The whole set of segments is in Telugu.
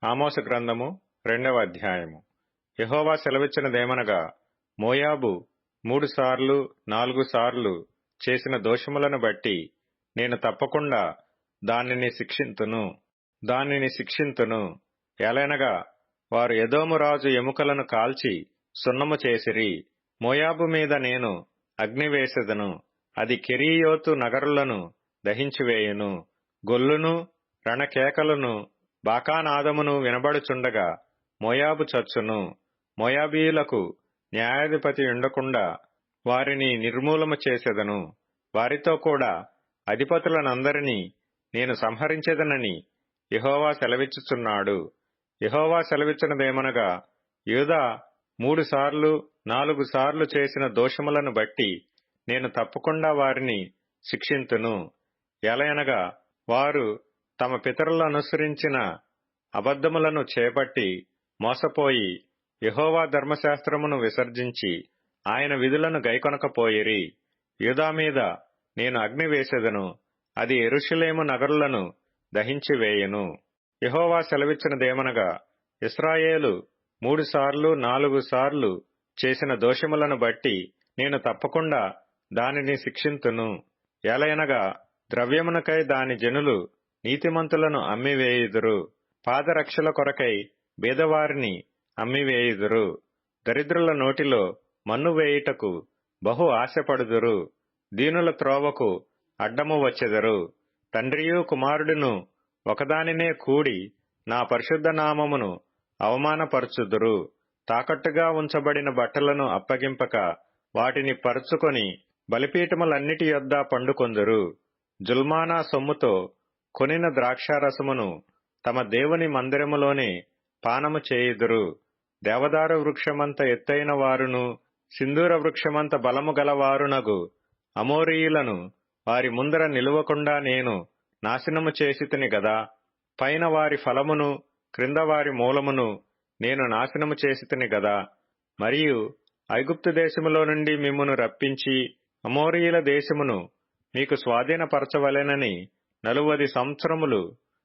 ఆమోసు గ్రంథము 2వ అధ్యాయము. యెహోవా సెలవిచ్చినదేమనగా, మోయాబు 3 సార్లు 4 సార్లు చేసిన దోషములను బట్టి నేను తప్పకుండా దానిని శిక్షింతును. ఎలయనగా వారు ఎదోము రాజు ఎముకలను కాల్చి సున్నము చేసిరి. మోయాబు మీద నేను అగ్ని వేసెదను, అది కెరీయోతు నగరులను దహించివేయును. గొల్లును రణకేకలును బాకానాదమును వినబడుచుండగా మోయాబు చచ్చును. మోయాబీయులకు న్యాయాధిపతి ఉండకుండా వారిని నిర్మూలము చేసెదను. వారితో కూడా అధిపతులనందరినీ నేను సంహరించెదనని యెహోవా సెలవిచ్చుచున్నాడు. యెహోవా సెలవిచ్చినదేమనగా, యూదా 3 సార్లు 4 సార్లు చేసిన దోషములను బట్టి నేను తప్పకుండా వారిని శిక్షింతును. ఎలయనగా వారు తమ పితరులనుసరించిన అబద్ధములను చేపట్టి మోసపోయి యెహోవా ధర్మశాస్త్రమును విసర్జించి ఆయన విధులను గైకొనకపోయిరి. యూదా మీద నేను అగ్ని వేసెదను, అది యెరూషలేము నగరులను దహించివేయును. యెహోవా సెలవిచ్చినదేమనగా, ఇశ్రాయేలు 3 సార్లు 4 సార్లు చేసిన దోషములను బట్టి నేను తప్పకుండా దానిని శిక్షింతును. ఎలయనగా ద్రవ్యమునకై దాని జనులు నీతిమంతులను అమ్మివేయుదురు, పాదరక్షల కొరకై బీదవారిని అమ్మివేయుదురు. దరిద్రుల నోటిలో మన్ను వేయుటకు బహు ఆశపడుదురు, దీనుల త్రోవకు అడ్డము వచ్చెదరు. తండ్రియు కుమారుడును ఒకదానినే కూడి నా పరిశుద్ధ నామమును అవమానపరచుదురు. తాకట్టుగా ఉంచబడిన బట్టలను అప్పగింపక వాటిని పరుచుకొని బలిపీఠములన్నిటి యొద్ద పండుకొందురు. జుల్మానా సొమ్ముతో కొనిన ద్రాక్షారసమును తమ దేవుని మందిరములోనే పానము చేయుదురు. దేవదారు వృక్షమంత ఎత్తైన వారును సింధూర వృక్షమంత బలము గలవారునగు అమోరీయులను వారి ముందర నిలువకుండా నేను నాశనము చేసితిని గదా. పైన వారి ఫలమును క్రింద వారి మూలమును నేను నాశనము చేసితిని గదా. మరియు ఐగుప్తు దేశములో నుండి మిమ్మును రప్పించి అమోరీయుల దేశమును మీకు స్వాధీనపరచవలెనని 40 సంవత్సరములు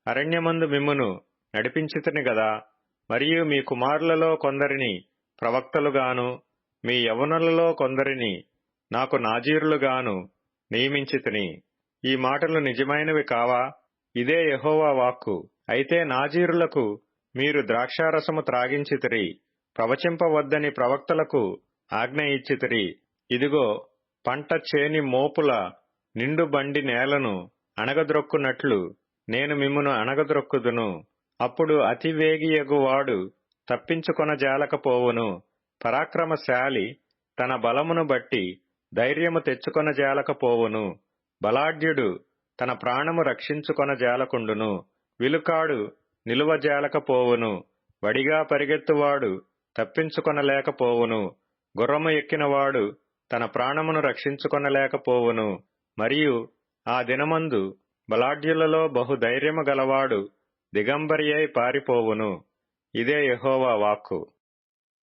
అరణ్యమందు మిమ్మును నడిపించితిని గదా. మరియు మీ కుమారులలో కొందరిని ప్రవక్తలుగాను మీ యవ్వనులలో కొందరిని నాకు నాజీరులుగాను నియమించితిని. ఈ మాటలు నిజమైనవి కావా? ఇదే యెహోవా వాక్కు. అయితే నాజీరులకు మీరు ద్రాక్షారసము త్రాగించితిరి, ప్రవచింపవద్దని ప్రవక్తలకు ఆజ్ఞ ఇచ్చితిరి. ఇదిగో, పంట చేని మోపుల నిండు బండి నేలను అణగద్రొక్కునట్లు నేను మిమ్మును అణగద్రొక్కుదును. అప్పుడు అతివేగియగువాడు తప్పించుకొనజాలకపోవును, పరాక్రమశాలి తన బలమును బట్టి ధైర్యము తెచ్చుకొనజాలకపోవును. బలాఢ్యుడు తన ప్రాణము రక్షించుకొనజాలకుండును, విలుకాడు నిలువజాలకపోవును. వడిగా పరిగెత్తువాడు తప్పించుకొనలేకపోవును, గుర్రము ఎక్కినవాడు తన ప్రాణమును రక్షించుకొనలేకపోవును. మరియు ఆ దినమందు బలాఢ్యులలో బహుధైర్యము గలవాడు దిగంబరియై పారిపోవును. ఇదే యెహోవా వాక్కు.